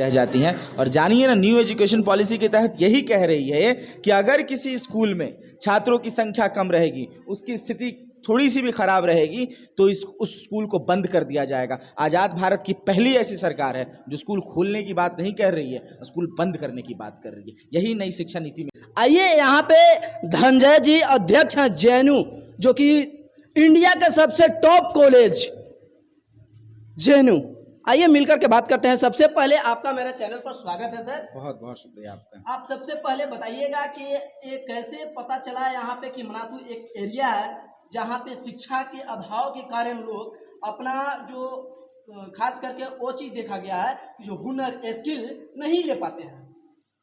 रह जाती हैं। और जानिए ना, न्यू एजुकेशन पॉलिसी के तहत यही कह रही है कि अगर किसी स्कूल में छात्रों की संख्या कम रहेगी, उसकी स्थिति थोड़ी सी भी खराब रहेगी, तो उस स्कूल को बंद कर दिया जाएगा। आज़ाद भारत की पहली ऐसी सरकार है जो स्कूल खोलने की बात नहीं कर रही है, स्कूल बंद करने की बात कर रही है। यही नई शिक्षा नीति में। आइए, यहाँ पे धनंजय जी अध्यक्ष हैं जेएनयू, जो कि इंडिया के सबसे टॉप कॉलेज जेएनयू। आइए मिलकर के बात करते हैं। सबसे पहले आपका मेरे चैनल पर स्वागत है सर। बहुत बहुत शुक्रिया आपका। आप सबसे पहले बताइएगा कि ये कैसे पता चला यहाँ पे कि मनातू एक एरिया है जहाँ पे शिक्षा के अभाव के कारण लोग अपना जो खास करके वो चीज़ देखा गया है कि जो हुनर स्किल नहीं ले पाते हैं,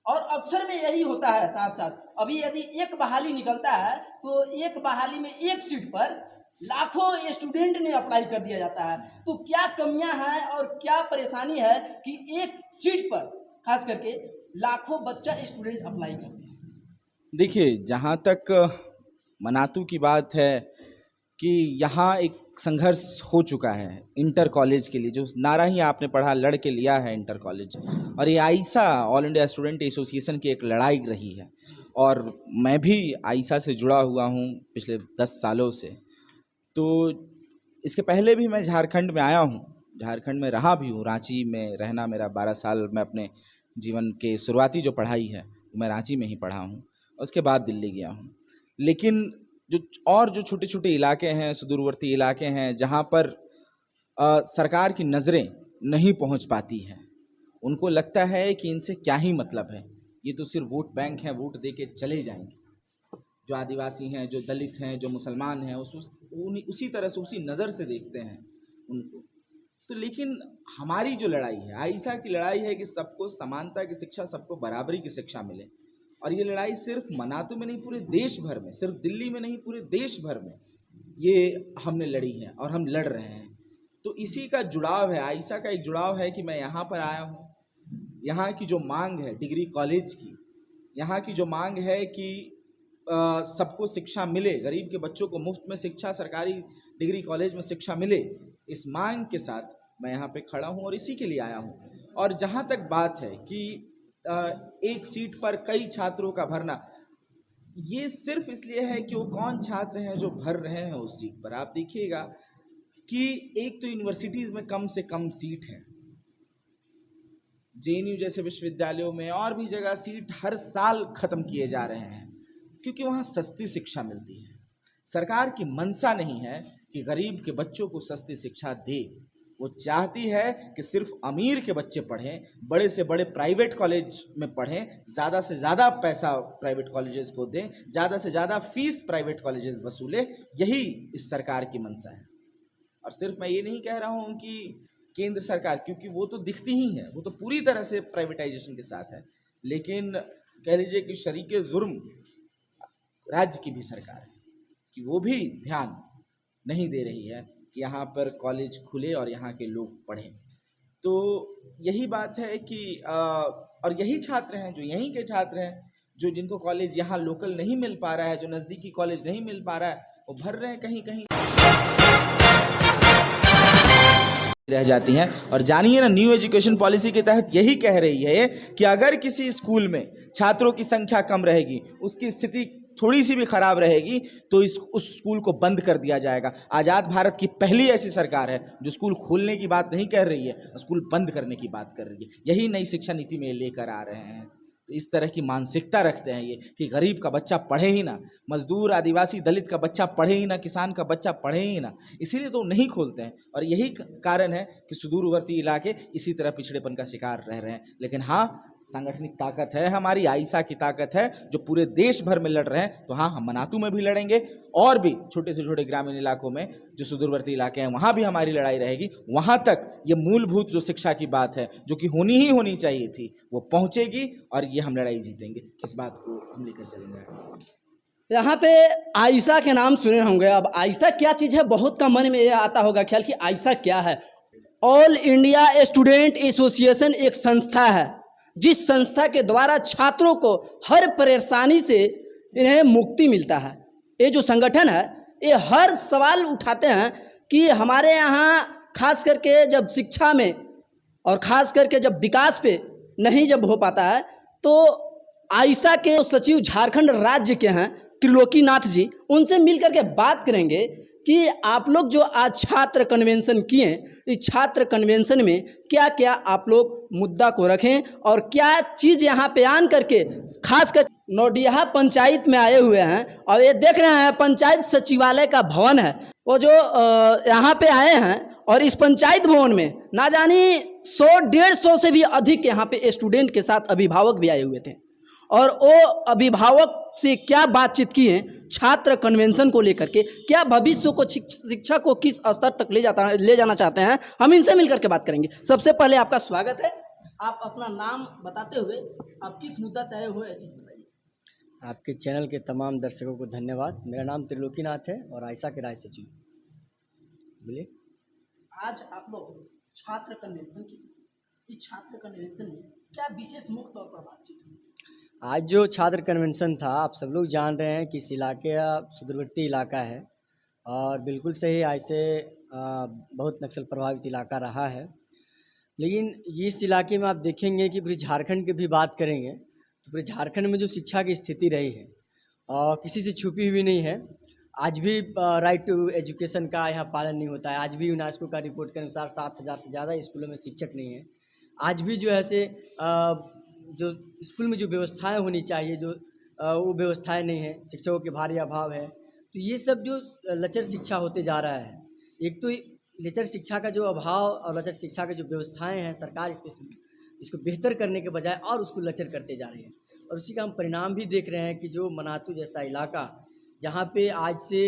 और अक्सर में यही होता है। साथ साथ अभी यदि एक बहाली निकलता है तो एक बहाली में एक सीट पर लाखों स्टूडेंट ने अप्लाई कर दिया जाता है। तो क्या कमियां हैं और क्या परेशानी है कि एक सीट पर खास करके लाखों बच्चा स्टूडेंट अप्लाई करते हैं? देखिए, जहाँ तक मनातू की बात है कि यहाँ एक संघर्ष हो चुका है इंटर कॉलेज के लिए, जो नारा ही आपने पढ़ा, लड़ के लिया है इंटर कॉलेज। और ये आइसा, ऑल इंडिया स्टूडेंट एसोसिएशन की एक लड़ाई रही है, और मैं भी आइसा से जुड़ा हुआ हूँ पिछले 10 सालों से। तो इसके पहले भी मैं झारखंड में आया हूँ, झारखंड में रहा भी हूँ। रांची में रहना मेरा 12 साल, मैं अपने जीवन के शुरुआती जो पढ़ाई है मैं रांची में ही पढ़ा हूँ, उसके बाद दिल्ली गया हूँ। लेकिन जो छोटे छोटे इलाके हैं, सुदूरवर्ती इलाके हैं, जहाँ पर सरकार की नज़रें नहीं पहुँच पाती हैं, उनको लगता है कि इनसे क्या ही मतलब है, ये तो सिर्फ वोट बैंक है, वोट दे के चले जाएंगे। जो आदिवासी हैं, जो दलित हैं, जो मुसलमान हैं, उसी तरह से, उसी नज़र से देखते हैं उनको। तो लेकिन हमारी जो लड़ाई है, आइसा की लड़ाई है कि सबको समानता की शिक्षा, सबको बराबरी की शिक्षा मिले। और ये लड़ाई सिर्फ मनातू में नहीं, पूरे देश भर में, सिर्फ दिल्ली में नहीं, पूरे देश भर में ये हमने लड़ी है और हम लड़ रहे हैं। तो इसी का जुड़ाव है, आइसा का एक जुड़ाव है कि मैं यहाँ पर आया हूँ। यहाँ की जो मांग है डिग्री कॉलेज की, यहाँ की जो मांग है कि सबको शिक्षा मिले, गरीब के बच्चों को मुफ्त में शिक्षा, सरकारी डिग्री कॉलेज में शिक्षा मिले, इस मांग के साथ मैं यहाँ पे खड़ा हूँ और इसी के लिए आया हूँ। और जहाँ तक बात है कि एक सीट पर कई छात्रों का भरना, ये सिर्फ इसलिए है कि वो कौन छात्र हैं जो भर रहे हैं उस सीट पर। आप देखिएगा कि एक तो यूनिवर्सिटीज़ में कम से कम सीट है, जेएनयू जैसे विश्वविद्यालयों में और भी जगह सीट हर साल ख़त्म किए जा रहे हैं, क्योंकि वहाँ सस्ती शिक्षा मिलती है। सरकार की मंशा नहीं है कि गरीब के बच्चों को सस्ती शिक्षा दे, वो चाहती है कि सिर्फ अमीर के बच्चे पढ़ें, बड़े से बड़े प्राइवेट कॉलेज में पढ़ें, ज़्यादा से ज़्यादा पैसा प्राइवेट कॉलेजेस को दें, ज़्यादा से ज़्यादा फीस प्राइवेट कॉलेजेस वसूलें। यही इस सरकार की मंशा है। और सिर्फ मैं ये नहीं कह रहा हूँ कि केंद्र सरकार, क्योंकि वो तो दिखती ही है, वो तो पूरी तरह से प्राइवेटाइजेशन के साथ है, लेकिन कह लीजिए कि शरीके जुर्म राज्य की भी सरकार है कि वो भी ध्यान नहीं दे रही है कि यहाँ पर कॉलेज खुले और यहाँ के लोग पढ़ें। तो यही बात है कि और यही छात्र हैं, जो यहीं के छात्र हैं, जो जिनको कॉलेज यहाँ लोकल नहीं मिल पा रहा है, जो नज़दीकी कॉलेज नहीं मिल पा रहा है, वो भर रहे हैं कहीं कहीं रह जाती हैं। और जानिए ना, न्यू एजुकेशन पॉलिसी के तहत यही कह रही है कि अगर किसी स्कूल में छात्रों की संख्या कम रहेगी, उसकी स्थिति थोड़ी सी भी खराब रहेगी, तो उस स्कूल को बंद कर दिया जाएगा। आज़ाद भारत की पहली ऐसी सरकार है जो स्कूल खोलने की बात नहीं कर रही है, स्कूल बंद करने की बात कर रही है। यही नई शिक्षा नीति में लेकर आ रहे हैं। तो इस तरह की मानसिकता रखते हैं ये कि गरीब का बच्चा पढ़े ही ना, मजदूर, आदिवासी, दलित का बच्चा पढ़े ही ना, किसान का बच्चा पढ़े ही ना, इसीलिए तो नहीं खोलते हैं। और यही कारण है कि सुदूरवर्ती इलाके इसी तरह पिछड़ेपन का शिकार रह रहे हैं। लेकिन हाँ, सांगठनिक ताकत है हमारी, आइसा की ताकत है, जो पूरे देश भर में लड़ रहे हैं। तो हाँ, हम मनातू में भी लड़ेंगे, और भी छोटे से छोटे ग्रामीण इलाकों में जो सुदूरवर्ती इलाके हैं, वहाँ भी हमारी लड़ाई रहेगी। वहाँ तक ये मूलभूत जो शिक्षा की बात है, जो कि होनी ही होनी चाहिए थी, वो पहुँचेगी और ये हम लड़ाई जीतेंगे। इस बात को हम लेकर चलेंगे। यहाँ पे आइसा के नाम सुने होंगे। अब आइसा क्या चीज़ है, बहुत का मन में ये आता होगा ख्याल कि आइसा क्या है। ऑल इंडिया स्टूडेंट एसोसिएशन एक संस्था है, जिस संस्था के द्वारा छात्रों को हर परेशानी से इन्हें मुक्ति मिलता है। ये जो संगठन है, ये हर सवाल उठाते हैं कि हमारे यहाँ खास करके जब शिक्षा में और खास करके जब विकास पे नहीं जब हो पाता है तो आयशा के सचिव झारखंड राज्य के हैं त्रिलोकीनाथ जी, उनसे मिल करके बात करेंगे कि आप लोग जो आज छात्र कन्वेंशन किए, इस छात्र कन्वेंशन में क्या क्या आप लोग मुद्दा को रखें और क्या चीज़ यहाँ पे आन करके खास कर नोडिया पंचायत में आए हुए हैं। और ये देख रहे हैं पंचायत सचिवालय का भवन है, वो जो यहाँ पे आए हैं और इस पंचायत भवन में ना जानी 100-150 से भी अधिक यहाँ पे स्टूडेंट के साथ अभिभावक भी आए हुए थे और वो अभिभावक से क्या बातचीत की है छात्र कन्वेंशन को लेकर के, क्या भविष्य को शिक्षा को किस स्तर तक ले जाना चाहते हैं, हम इनसे मिलकर के बात करेंगे। सबसे पहले आपका स्वागत है, आप अपना नाम बताते हुए आप किस मुद्दा से आए हुए चीज बताइए। आपके चैनल के तमाम दर्शकों को धन्यवाद। मेरा नाम त्रिलोकीनाथ है और आयशा के राय सचिव। बोलिए। आज आप लोग छात्र कन्वेंशन की, इस छात्र कन्वेंशन में क्या विशेष मुख्य तौर पर बातचीत हुई? आज जो छात्र कन्वेंशन था, आप सब लोग जान रहे हैं कि इस इलाके का सुदूरवर्ती इलाका है और बिल्कुल सही ऐसे बहुत नक्सल प्रभावित इलाका रहा है। लेकिन इस इलाके में आप देखेंगे कि पूरी झारखंड की भी बात करेंगे तो पूरे झारखंड में जो शिक्षा की स्थिति रही है और किसी से छुपी हुई नहीं है। आज भी राइट टू एजुकेशन का यहाँ पालन नहीं होता है। आज भी यूनेस्को का रिपोर्ट के अनुसार 7,000 से ज़्यादा स्कूलों में शिक्षक नहीं है। आज भी जो है से जो स्कूल में जो व्यवस्थाएं होनी चाहिए जो वो व्यवस्थाएं नहीं है, शिक्षकों के भारी अभाव है। तो ये सब जो लचर शिक्षा होते जा रहा है, एक तो लचर शिक्षा का जो अभाव और लचर शिक्षा की जो व्यवस्थाएं हैं, सरकार इसको बेहतर करने के बजाय और उसको लचर करते जा रही है। और उसी का हम परिणाम भी देख रहे हैं कि जो मनातू जैसा इलाका, जहाँ पे आज से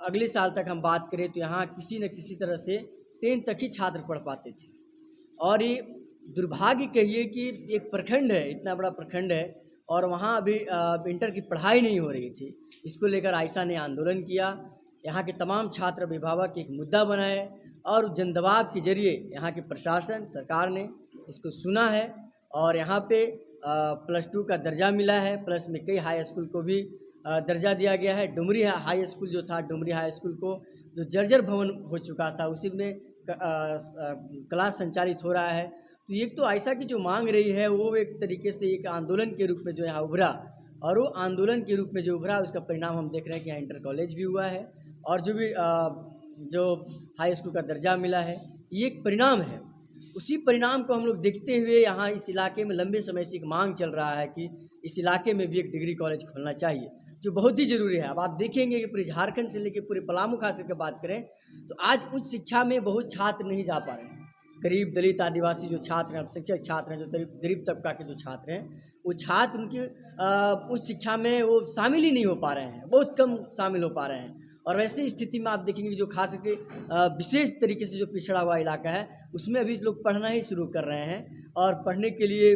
अगले साल तक हम बात करें तो यहाँ किसी न किसी तरह से 10 तक ही छात्र पढ़ पाते थे। और ये दुर्भाग्य कहिए कि एक प्रखंड है, इतना बड़ा प्रखंड है और वहाँ अभी इंटर की पढ़ाई नहीं हो रही थी। इसको लेकर आयशा ने आंदोलन किया, यहाँ के तमाम छात्र अभिभावक एक मुद्दा बनाए और जन दबाव के जरिए यहाँ के प्रशासन सरकार ने इसको सुना है और यहाँ पे +2 का दर्जा मिला है। प्लस में कई हाई स्कूल को भी दर्जा दिया गया है। डुमरी हाई स्कूल जो था, डुमरी हाई स्कूल को जो जर्जर भवन हो चुका था, उसी में क्लास संचालित हो रहा है। तो एक तो आयशा की जो मांग रही है वो एक तरीके से एक आंदोलन के रूप में जो यहाँ उभरा और वो आंदोलन के रूप में जो उभरा उसका परिणाम हम देख रहे हैं कि यहाँ इंटर कॉलेज भी हुआ है और जो भी जो हाई स्कूल का दर्जा मिला है, ये एक परिणाम है। उसी परिणाम को हम लोग देखते हुए यहाँ इस इलाके में लंबे समय से एक मांग चल रहा है कि इस इलाके में भी एक डिग्री कॉलेज खोलना चाहिए, जो बहुत ही ज़रूरी है। अब आप देखेंगे कि पूरे झारखंड से लेकर पूरे पलामू खास करके बात करें तो आज उच्च शिक्षा में बहुत छात्र नहीं जा पा रहे हैं। गरीब दलित आदिवासी जो छात्र हैं, शिक्षक छात्र हैं, जो गरीब तबका के जो छात्र हैं, वो छात्र उनकी उच्च शिक्षा में वो शामिल ही नहीं हो पा रहे हैं, बहुत कम शामिल हो पा रहे हैं। और वैसे स्थिति में आप देखेंगे जो खास करके विशेष तरीके से जो पिछड़ा हुआ इलाका है उसमें अभी लोग पढ़ना ही शुरू कर रहे हैं और पढ़ने के लिए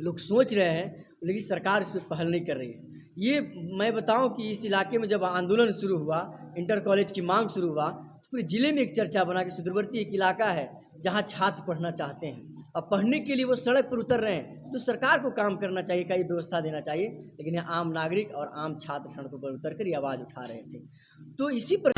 लोग सोच रहे हैं, लेकिन सरकार इस पर पहल नहीं कर रही है। ये मैं बताऊं कि इस इलाके में जब आंदोलन शुरू हुआ, इंटर कॉलेज की मांग शुरू हुआ, तो पूरे ज़िले में एक चर्चा बना कि सुदूरवर्ती एक इलाका है जहां छात्र पढ़ना चाहते हैं और पढ़ने के लिए वो सड़क पर उतर रहे हैं। तो सरकार को काम करना चाहिए, कई व्यवस्था देना चाहिए, लेकिन यहाँ आम नागरिक और आम छात्र सड़कों पर उतर कर ये आवाज़ उठा रहे थे। तो इसी पर